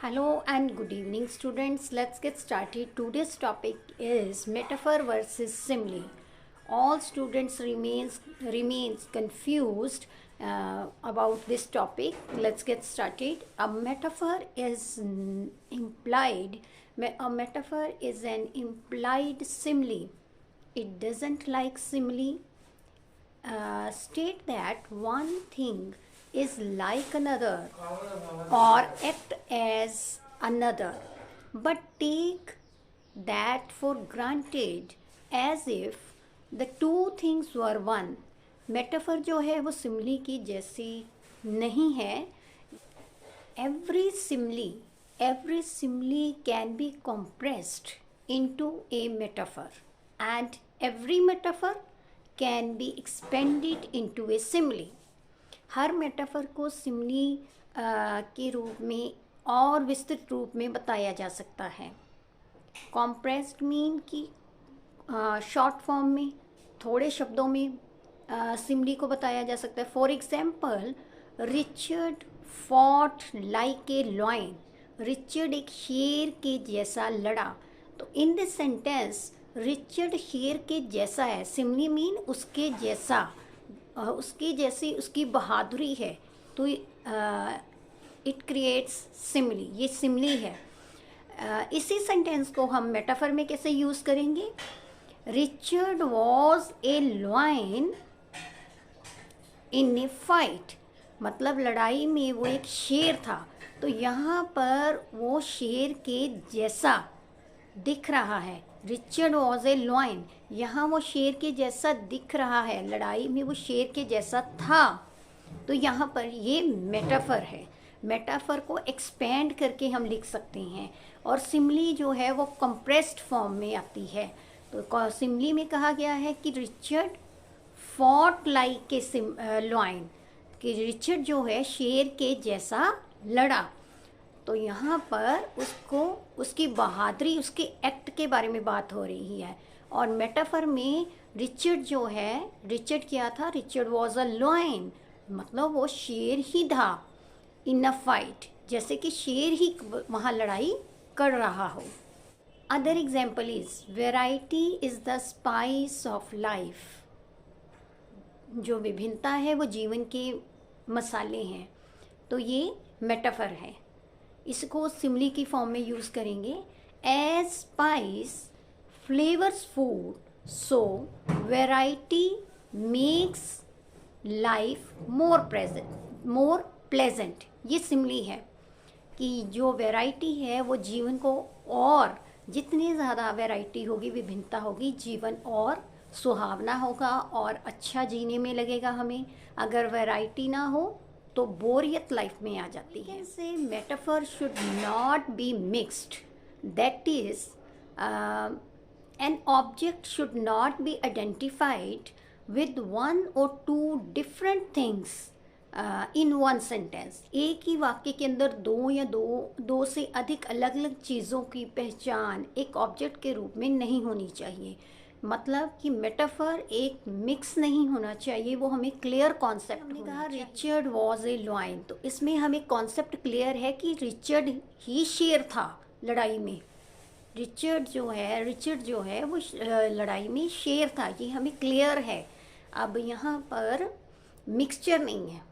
Hello and good evening, students. Let's get started. Today's topic is metaphor versus simile. All students remains confused about this topic. Let's get started. A metaphor is implied. A metaphor is an implied simile. It doesn't like simile. State that one thing is like another or act as another, but take that for granted as if the two things were one. Metaphor जो है वो सिमली की जैसी नहीं है. Every simile can be compressed into a metaphor, and every metaphor can be expanded into a simile. Her metaphor को सिमली के रूप में और विस्तृत रूप में बताया जा सकता है. कॉम्प्रेस्ड मीन कि शॉर्ट फॉर्म में थोड़े शब्दों में सिमली को बताया जा सकता है. For example, Richard fought like a lion. Richard एक शेर के जैसा लड़ा. तो इन दिस सेंटेंस रिचर्ड शेर के जैसा है. सिमली मीन उसके जैसा, उसकी जैसी उसकी बहादुरी है. तो इट क्रिएट्स सिमली. ये सिमली है. इसी सेंटेंस को हम मेटाफर में कैसे यूज़ करेंगे? Richard was a lion in A fight. मतलब लड़ाई में वो एक शेर था. तो यहाँ पर वो शेर के जैसा दिख रहा है. रिचर्ड वॉज ए लॉयन, यहाँ वो शेर के जैसा दिख रहा है. लड़ाई में वो शेर के जैसा था. तो यहाँ पर ये मेटाफर है. मेटाफर को एक्सपेंड करके हम लिख सकते हैं. और सिमली जो है वो कंप्रेस्ड फॉर्म में आती है. तो सिमली में कहा गया है कि Richard fought like a lion, कि रिचर्ड जो है शेर के जैसा लड़ा. तो यहाँ पर उसको उसकी बहादुरी, उसके एक्ट के बारे में बात हो रही है. और मेटाफर में रिचर्ड जो है, रिचर्ड क्या था? रिचर्ड वॉज अ लॉयन, मतलब वो शेर ही था. इन अ फाइट, जैसे कि शेर ही वहाँ लड़ाई कर रहा हो. Other example is variety is the spice of life. जो विभिन्नता है वो जीवन के मसाले हैं. तो ये मेटाफर है. इसको सिमली की फॉर्म में यूज़ करेंगे. As spice flavours food, so variety makes life more pleasant. ये सिमली है कि जो वैरायटी है वो जीवन को, और जितनी ज़्यादा वैरायटी होगी, विभिन्नता होगी, जीवन और सुहावना होगा और अच्छा जीने में लगेगा हमें. अगर वैरायटी ना हो तो बोरियत लाइफ में आ जाती है. से metaphor should not be mixed. That is an object should not be identified with one और two different things in one sentence. एक ही वाक्य के अंदर दो से अधिक अलग अलग चीज़ों की पहचान एक ऑब्जेक्ट के रूप में नहीं होनी चाहिए. मतलब कि मेटाफर एक मिक्स नहीं होना चाहिए, वो हमें क्लियर कॉन्सेप्ट. हमने कहा रिचर्ड वॉज ए लॉयन, तो इसमें हमें कॉन्सेप्ट क्लियर है कि रिचर्ड ही शेर था लड़ाई में. रिचर्ड जो है वो लड़ाई में शेर था. ये हमें क्लियर है. अब यहाँ पर मिक्सचर नहीं है.